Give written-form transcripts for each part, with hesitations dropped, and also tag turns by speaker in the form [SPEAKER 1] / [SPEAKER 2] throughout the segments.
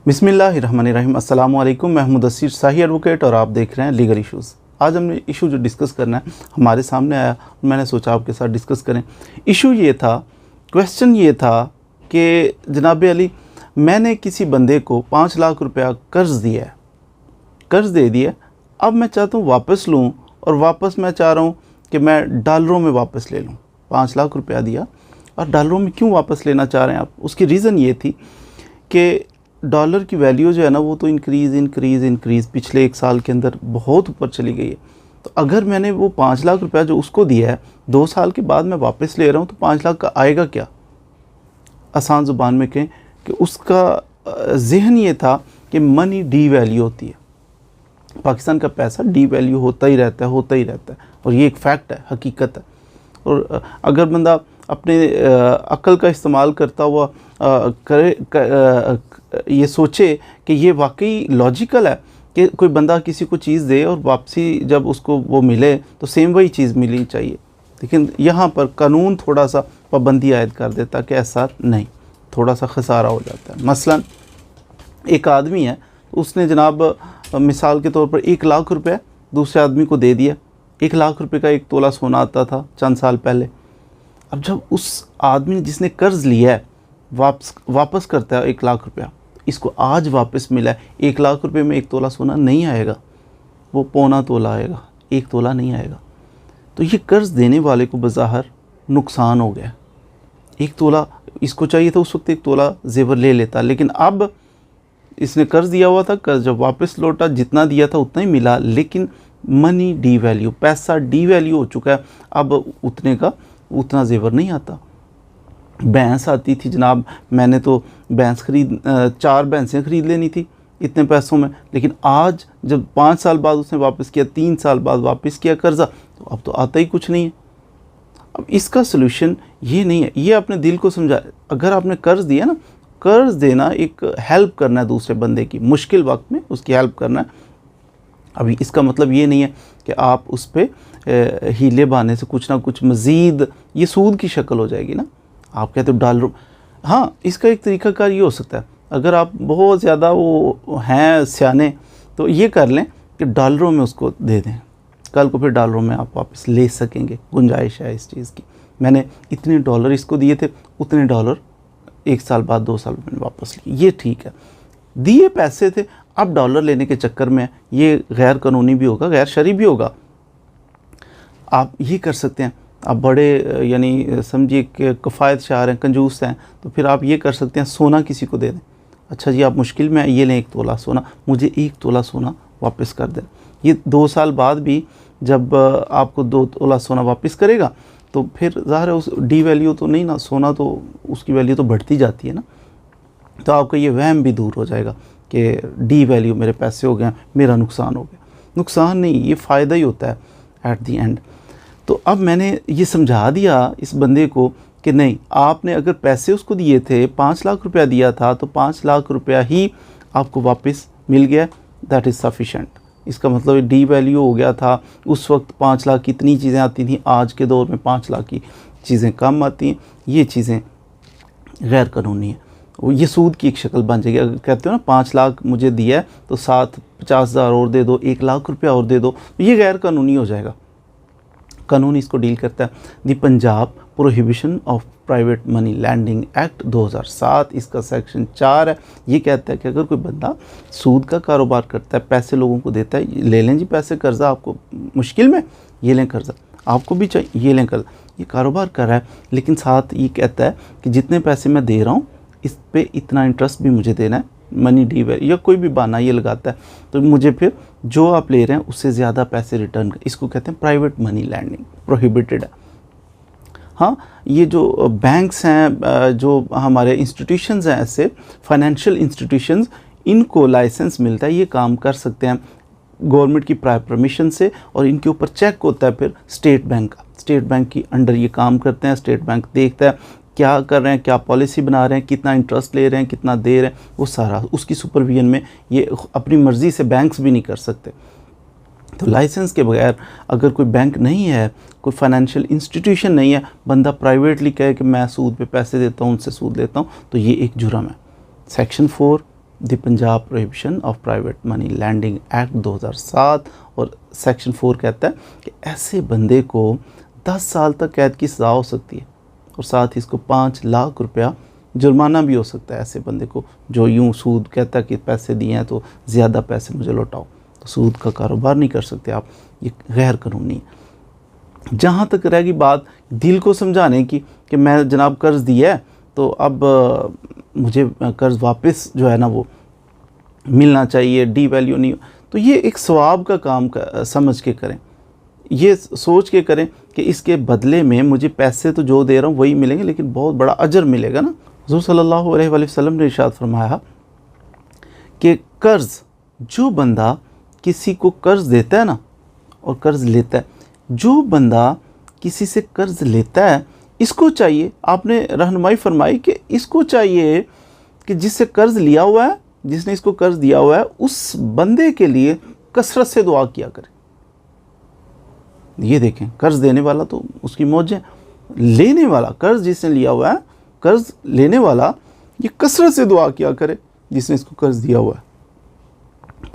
[SPEAKER 1] बिस्मिल्लाहिर्रहमानिर्रहीम। अस्सलामु अलैकुम। मैं मुदस्सिर शाही एडवोकेट और आप देख रहे हैं लीगल इश्यूज़। आज हमने इशू जो डिस्कस करना है हमारे सामने आया, मैंने सोचा आपके साथ डिस्कस करें। इशू ये था, क्वेश्चन ये था कि जनाब अली, मैंने किसी बंदे को 5 लाख रुपया कर्ज़ दिया है, कर्ज़ दे दिया, अब मैं चाहता हूँ वापस लूँ और वापस मैं चाह रहा हूँ कि मैं डॉलरों में वापस ले लूँ। 5 लाख रुपया दिया और डॉलरों में क्यों वापस लेना चाह रहे हैं आप? उसकी रीज़न ये थी कि डॉलर की वैल्यू जो है ना वो तो इंक्रीज़ पिछले 1 साल के अंदर बहुत ऊपर चली गई है। तो अगर मैंने वो 5 लाख रुपया जो उसको दिया है 2 साल के बाद मैं वापस ले रहा हूँ तो 5 लाख का आएगा क्या? आसान ज़ुबान में कहें कि उसका ज़हन ये था कि मनी डी वैल्यू होती है, पाकिस्तान का पैसा डी वैल्यू होता ही रहता है और ये एक फैक्ट है, हकीकत है। और अगर बंदा अपने अक्ल का इस्तेमाल करता हुआ ये सोचे कि ये वाकई लॉजिकल है कि कोई बंदा किसी को चीज़ दे और वापसी जब उसको वो मिले तो सेम वही चीज़ मिलनी चाहिए, लेकिन यहाँ पर कानून थोड़ा सा पाबंदी आयद कर देता कि ऐसा नहीं, थोड़ा सा खसारा हो जाता है। मसलन एक आदमी है, उसने जनाब मिसाल के तौर पर 1 लाख रुपये दूसरे आदमी को दे दिया। 1 लाख रुपये का 1 तोला सोना आता था चंद साल पहले। अब जब उस आदमी जिसने कर्ज़ लिया है वापस करता है 1 लाख रुपया, इसको आज वापस मिला है, 1 लाख रुपये में 1 तोला सोना नहीं आएगा, वो पौना तोला आएगा, 1 तोला नहीं आएगा। तो ये कर्ज़ देने वाले को बज़ाहिर नुकसान हो गया। 1 तोला इसको चाहिए था, उस वक्त 1 तोला जेवर ले लेता, लेकिन अब इसने कर्ज़ दिया हुआ था, कर्ज़ जब वापस लौटा जितना दिया था उतना ही मिला, लेकिन मनी डी वैल्यू, पैसा डी वैल्यू हो चुका है, अब उतने का उतना जेवर नहीं आता। भैंस आती थी जनाब, मैंने तो भैंस 4 भैंसें ख़रीद लेनी थी इतने पैसों में, लेकिन आज जब 5 साल बाद उसने वापस किया, 3 साल बाद वापस किया कर्ज़ा, तो अब तो आता ही कुछ नहीं है। अब इसका सलूशन ये नहीं है, ये अपने दिल को समझा। अगर आपने कर्ज़ दिया ना, कर्ज़ देना एक हेल्प करना है दूसरे बंदे की, मुश्किल वक्त में उसकी हेल्प करना है। अभी इसका मतलब ये नहीं है कि आप उस पर हीले बहाने से कुछ ना कुछ मज़ीद, ये सूद की शक्ल हो जाएगी ना। आप कहते हो डॉलर, हाँ, इसका एक तरीक़ाकार ये हो सकता है, अगर आप बहुत ज़्यादा वो हैं सियाने तो ये कर लें कि डॉलरों में उसको दे दें, कल को फिर डॉलरों में आप वापस ले सकेंगे, गुंजाइश है इस चीज़ की। मैंने इतने डॉलर इसको दिए थे, उतने डॉलर 1 साल बाद 2 साल में वापस लिए, ये ठीक है। दिए पैसे थे, अब डॉलर लेने के चक्कर में ये गैर कानूनी भी होगा, गैर शरई भी होगा। आप ये कर सकते हैं, आप बड़े यानी समझिए कि कफ़ायत शार हैं, कंजूस हैं, तो फिर आप ये कर सकते हैं, सोना किसी को दे दें। अच्छा जी, आप मुश्किल में ये लें 1 तोला सोना, मुझे 1 तोला सोना वापस कर दें। ये 2 साल बाद भी जब आपको 2 तोला सोना वापस करेगा तो फिर ज़ाहिर है उस डी वैल्यू तो नहीं ना, सोना तो उसकी वैल्यू तो बढ़ती जाती है ना, तो आपका ये वहम भी दूर हो जाएगा कि डी वैल्यू मेरे पैसे हो गए, मेरा नुकसान हो गया। नुकसान नहीं, ये फ़ायदा ही होता है एट दी एंड। तो अब मैंने ये समझा दिया इस बंदे को कि नहीं, आपने अगर पैसे उसको दिए थे, 5 लाख रुपया दिया था, तो 5 लाख रुपया ही आपको वापस मिल गया, दैट इज़ सफिशेंट। इसका मतलब डी वैल्यू हो गया था। उस वक्त 5 लाख कितनी चीज़ें आती थी, आज के दौर में 5 लाख की चीज़ें कम आती हैं। ये चीज़ें गैर कानूनी है, ये सूद की एक शक्ल बन जाएगी। अगर कहते हो ना 5 लाख मुझे दिया है तो साथ 50,000 और दे दो, 1 लाख रुपया और दे दो, तो ये गैर कानूनी हो जाएगा। कानून इसको डील करता है the Punjab prohibition of private money landing act 2007, इसका सेक्शन 4 है। ये कहता है कि अगर कोई बंदा सूद का कारोबार करता है, पैसे लोगों को देता है, ले लें जी पैसे, कर्जा आपको मुश्किल में, ये लें कर्जा, आपको भी चाहिए, ये लें कर्जा, ये कारोबार कर रहा है, लेकिन साथ ये कहता है कि जितने पैसे मैं दे रहा हूँ इस पर इतना इंटरेस्ट भी मुझे देना है, मनी डी वैल्यू या कोई भी बहाना ये लगाता है, तो मुझे फिर जो आप ले रहे हैं उससे ज़्यादा पैसे रिटर्न कर। इसको कहते हैं प्राइवेट मनी लैंडिंग, प्रोहिबिटेड है। हाँ, ये जो बैंक्स हैं, जो हमारे इंस्टीट्यूशंस हैं, ऐसे फाइनेंशियल इंस्टीट्यूशंस, इनको लाइसेंस मिलता है, ये काम कर सकते हैं गवर्नमेंट की प्रायर परमिशन से, और इनके ऊपर चेक होता है फिर स्टेट बैंक का। स्टेट बैंक की अंडर ये काम करते हैं, स्टेट बैंक देखता है क्या कर रहे हैं, क्या पॉलिसी बना रहे हैं, कितना इंटरेस्ट ले रहे हैं, कितना दे रहे हैं, वो सारा उसकी सुपरविजन में। ये अपनी मर्ज़ी से बैंक्स भी नहीं कर सकते। तो लाइसेंस के बगैर अगर कोई बैंक नहीं है, कोई फाइनेंशियल इंस्टीट्यूशन नहीं है, बंदा प्राइवेटली कहे कि मैं सूद पे पैसे देता हूँ, उनसे सूद लेता हूँ, तो ये एक जुर्म है। Section 4 the Punjab prohibition of private money landing act 2007 और सेक्शन 4 कहता है कि ऐसे बंदे को 10 साल तक कैद की सज़ा हो सकती है और साथ ही इसको 5 लाख रुपया जुर्माना भी हो सकता है ऐसे बंदे को जो यूं सूद कहता है कि पैसे दिए हैं तो ज़्यादा पैसे मुझे लौटाओ। तो सूद का कारोबार नहीं कर सकते आप, ये गैर कानूनी है। जहाँ तक रहेगी बात दिल को समझाने की कि मैं जनाब कर्ज़ दिया है तो अब मुझे कर्ज़ वापस जो है ना वो मिलना चाहिए, डी वैल्यू नहीं, तो ये एक सवाब का काम समझ के करें, ये सोच के करें कि इसके बदले में मुझे पैसे तो जो दे रहा हूँ वही मिलेंगे लेकिन बहुत बड़ा अजर मिलेगा ना। हुज़ूर सल्लल्लाहु अलैहि वसल्लम ने इरशाद फरमाया कि कर्ज़, जो बंदा किसी को कर्ज़ देता है ना और कर्ज़ लेता है, जो बंदा किसी से कर्ज़ लेता है इसको चाहिए, आपने रहनुमाई फरमाई कि इसको चाहिए कि जिससे कर्ज़ लिया हुआ है, जिसने इसको कर्ज़ दिया हुआ है, उस बंदे के लिए कसरत से दुआ किया करे। ये देखें, कर्ज़ देने वाला तो उसकी मौज है, लेने वाला, कर्ज़ जिसने लिया हुआ है, कर्ज़ लेने वाला ये कसरत से दुआ किया करे जिसने इसको कर्ज़ दिया हुआ है।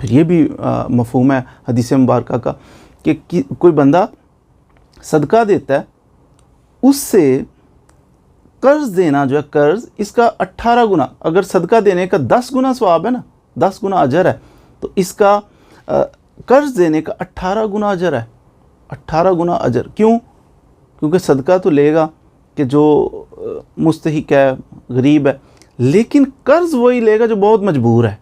[SPEAKER 1] फिर ये भी मफ़हूम है हदीस मुबारका का कि कोई बंदा सदका देता है, उससे कर्ज़ देना जो है, कर्ज़ इसका 18 गुना, अगर सदका देने का 10 गुना सवाब है ना, 10 गुना अजर है, तो इसका कर्ज़ देने का 18 गुना अजर है। 18 गुना अजर क्यों? क्योंकि सदका तो लेगा कि जो मुस्तहिक है, गरीब है, लेकिन कर्ज़ वही लेगा जो बहुत मजबूर है।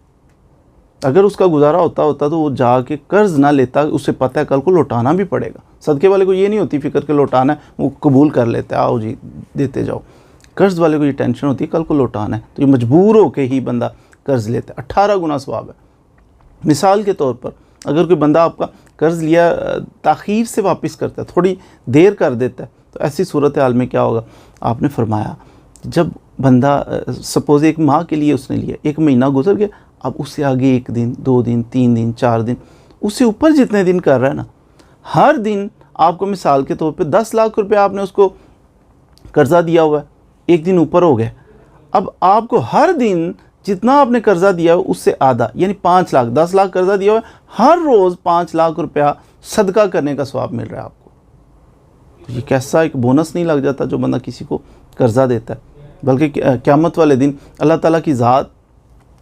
[SPEAKER 1] अगर उसका गुजारा होता तो वो जाके कर्ज़ ना लेता, उसे पता है कल को लौटाना भी पड़ेगा। सदके वाले को ये नहीं होती फ़िक्र के लौटाना है, वो कबूल कर लेते हैं, आओ जी देते जाओ। कर्ज़ वाले को ये टेंशन होती है कल को लौटाना है, तो ये मजबूर होकर ही बंदा कर्ज़ लेता है। 18 गुना सवाब है। मिसाल के तौर पर अगर कोई बंदा आपका कर्ज़ लिया ताख़ीर से वापस करता है, थोड़ी देर कर देता है, तो ऐसी सूरत हाल में क्या होगा? आपने फरमाया जब बंदा सपोज़ 1 माह के लिए उसने लिया, 1 महीना गुजर गया, अब उससे आगे 1 दिन, 2 दिन, 3 दिन, 4 दिन, उससे ऊपर जितने दिन कर रहा है ना, हर दिन आपको मिसाल के तौर पे 10 लाख रुपए आपने उसको कर्ज़ा दिया हुआ है, 1 दिन ऊपर हो गया, अब आपको हर दिन जितना आपने कर्ज़ा दिया है उससे आधा, यानी 5 लाख, 10 लाख कर्ज़ा दिया हुआ है, हर रोज़ 5 लाख रुपया सदका करने का सवाब मिल रहा है आपको। तो ये कैसा एक बोनस नहीं लग जाता जो बंदा किसी को कर्ज़ा देता है। बल्कि क़यामत वाले दिन अल्लाह ताला की ज़ात,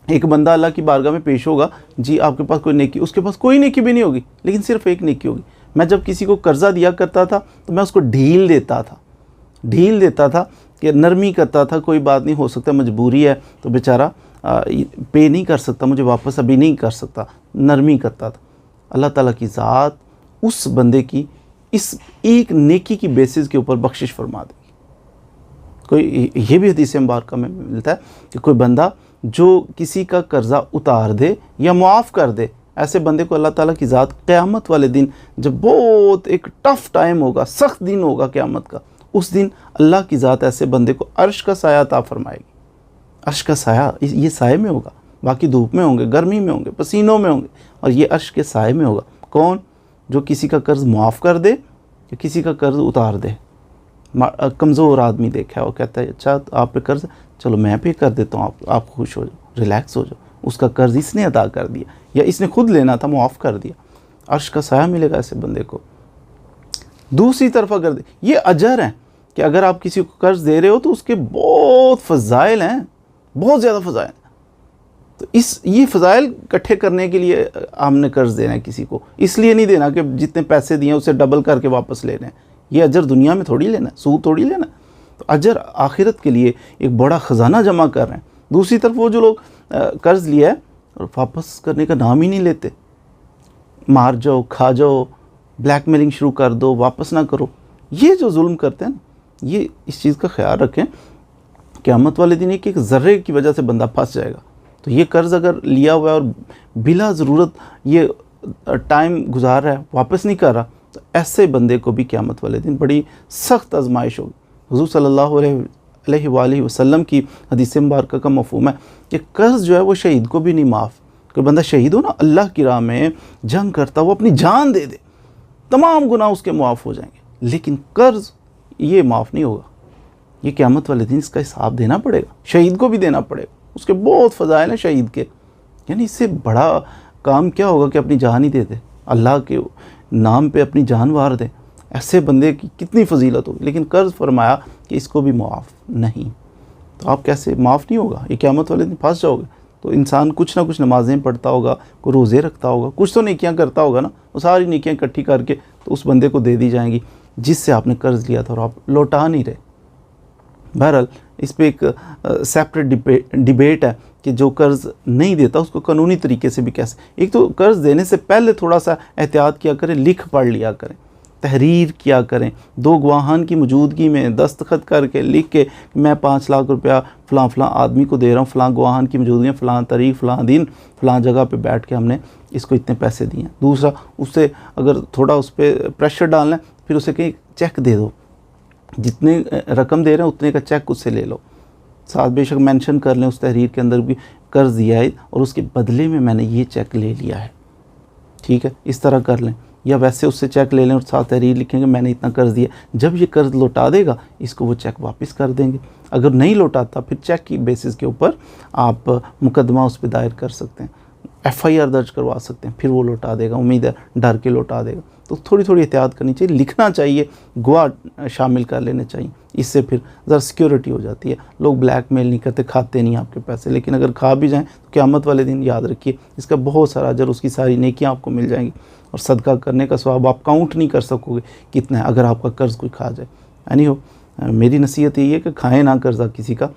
[SPEAKER 1] एक बंदा अल्लाह की बारगाह में पेश होगा, जी आपके पास कोई नेकी, उसके पास कोई नेकी भी नहीं होगी, लेकिन सिर्फ एक नेकी होगी। मैं जब किसी को कर्ज़ा दिया करता था तो मैं उसको ढील देता था कि नरमी करता था, कोई बात नहीं, हो सकता मजबूरी है तो बेचारा पे नहीं कर सकता, मुझे वापस अभी नहीं कर सकता, नरमी करता था। अल्लाह ताला की ज़ात उस बंदे की इस एक नेकी की बेसिस के ऊपर बख्शिश फरमा देगी। कोई ये भी हदीस मुबारका में मिलता है कि कोई बंदा जो किसी का कर्ज़ा उतार दे या मुआफ़ कर दे, ऐसे बंदे को अल्लाह ताला की ज़ात क़यामत वाले दिन, जब बहुत एक टफ़ टाइम होगा, सख्त दिन होगा क़यामत का, उस दिन अल्लाह की ज़ात ऐसे बंदे को अर्श का साया अता फरमाएगी। अर्श का साया, ये साए में होगा, बाकी धूप में होंगे, गर्मी में होंगे, पसीनों में होंगे, और ये अर्श के साए में होगा। कौन? जो किसी का कर्ज़ मुआफ़ कर दे या किसी का कर्ज़ उतार दे। कमज़ोर आदमी देखा है, वो कहता है अच्छा आप पे कर्ज़, चलो मैं पे कर देता हूँ, आप खुश हो जाओ, रिलैक्स हो जाओ, उसका कर्ज़ इसने अदा कर दिया या इसने खुद लेना था, मुआफ़ कर दिया, अर्श का साया मिलेगा ऐसे बंदे को। दूसरी तरफ अगर ये अजर है कि अगर आप किसी को कर्ज़ दे रहे हो तो उसके बहुत फ़ज़ाइल हैं, बहुत ज़्यादा फ़ज़ाइल हैं। तो ये फ़ज़ाइल इकट्ठे करने के लिए हमने कर्ज़ देना है किसी को, इसलिए नहीं देना कि जितने पैसे दिए उससे डबल करके वापस लेने हैं। ये अजर दुनिया में थोड़ी लेना, सूद थोड़ी लेना, तो अजर आखिरत के लिए एक बड़ा ख़जाना जमा कर रहे हैं। दूसरी तरफ वो जो लोग कर्ज़ लिया है और वापस करने का नाम ही नहीं लेते, मार जाओ, खा जाओ, ब्लैकमेलिंग शुरू कर दो, वापस ना करो, ये जो जुल्म करते हैं ना, ये इस चीज़ का ख्याल रखें, क़यामत वाले दिन एक ज़र्रे की वजह से बंदा फंस जाएगा। तो ये कर्ज़ अगर लिया हुआ है और बिला ज़रूरत ये टाइम गुजार रहा है, वापस नहीं कर रहा, तो ऐसे बंदे को भी क़यामत वाले दिन बड़ी सख्त आजमाइश होगी। हुज़ूर सल्लल्लाहु अलैहि वसल्लम की हदीस मुबारका का मफ़हूम है कि कर्ज़ जो है वो शहीद को भी नहीं माफ़। कोई बंदा शहीद हो ना, अल्लाह की राह में जंग करता, वो अपनी जान दे दे, तमाम गुनाह उसके मुआफ़ हो जाएंगे, लेकिन कर्ज़ ये माफ़ नहीं होगा। ये क़यामत वाले दिन इसका हिसाब देना पड़ेगा, शहीद को भी देना पड़ेगा, उसके बहुत फ़ज़ाइल हैं शहीद के। यानी इससे बड़ा काम क्या होगा कि अपनी जान ही दे दे, अल्लाह के नाम पे अपनी जान वार दे। ऐसे बंदे की कितनी फजीलत होगी। लेकिन कर्ज़ फरमाया कि इसको भी मुआफ़ नहीं। तो आप कैसे, माफ़ नहीं होगा, ये क़यामत वाले दिन फंस जाओगे। तो इंसान कुछ ना कुछ नमाज़ें पढ़ता होगा, कोई रोज़े रखता होगा, कुछ तो नेकियां करता होगा ना, वो सारी नेकियां इकट्ठी करके तो उस बंदे को दे दी जाएंगी जिससे आपने कर्ज़ लिया था और आप लौटा नहीं रहे। बहरहाल इस पर एक सेपरेट डिबेट है कि जो कर्ज़ नहीं देता उसको कानूनी तरीके से भी कैसे, एक तो कर्ज़ देने से पहले थोड़ा सा एहतियात किया करें, लिख पढ़ लिया करें, तहरीर किया करें, 2 गवाहान की मौजूदगी में दस्तखत करके लिख के मैं 5 लाख रुपया फ़लाँ फ़लाँ आदमी को दे रहा हूँ, फ़लाँ गवाहान की मौजूदगी में, फ़लाँ तारीख, फ़लाँ दिन, फ़लाँ जगह पे बैठ के हमने इसको इतने पैसे दिए हैं। दूसरा, उससे अगर थोड़ा उस पर प्रेशर डालना है, फिर उसे कहीं चेक दे दो, जितने रकम दे रहे हैं उतने का चेक उससे ले लो, साथ बेशक मेंशन कर लें उस तहरीर के अंदर भी कर्ज़ दिया है और उसके बदले में मैंने ये चेक ले लिया है, ठीक है, इस तरह कर लें। या वैसे उससे चेक ले लें और साथ तहरीर लिखेंगे मैंने इतना कर्ज़ दिया, जब ये कर्ज़ लौटा देगा इसको वो चेक वापस कर देंगे। अगर नहीं लौटाता फिर चेक की बेसिस के ऊपर आप मुकदमा उस पर दायर कर सकते हैं, FIR दर्ज करवा सकते हैं, फिर वो लौटा देगा, उम्मीद है डर के लौटा देगा। तो थोड़ी थोड़ी एहतियात करनी चाहिए, लिखना चाहिए, गवाह शामिल कर लेने चाहिए, इससे फिर ज़रा सिक्योरिटी हो जाती है। लोग ब्लैकमेल नहीं करते, खाते नहीं आपके पैसे, लेकिन अगर खा भी जाएँ तो क़यामत वाले दिन याद रखिए इसका बहुत सारा अजर, उसकी सारी नेकियां आपको मिल जाएंगी और सदका करने का सवाब आप काउंट नहीं कर सकोगे कितना है अगर आपका कर्ज़ कोई खा जाए। यानी हो मेरी नसीहत यही है कि खाएँ ना कर्ज़ा किसी का,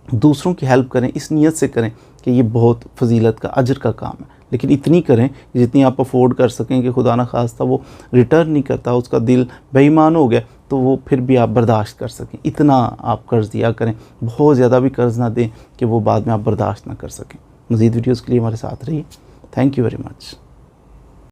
[SPEAKER 1] दूसरों की हेल्प करें, इस नीयत से करें कि ये बहुत फजीलत का अजर का काम है, लेकिन इतनी करें जितनी आप अफोर्ड कर सकें कि खुदा न खास्ता वो रिटर्न नहीं करता, उसका दिल बेईमान हो गया तो वो फिर भी आप बर्दाश्त कर सकें, इतना आप कर्ज़ दिया करें। बहुत ज़्यादा भी कर्ज़ ना दें कि वो बाद में आप बर्दाश्त ना कर सकें। मज़ीद वीडियोज़ के लिए हमारे साथ रहिए। Thank you very much.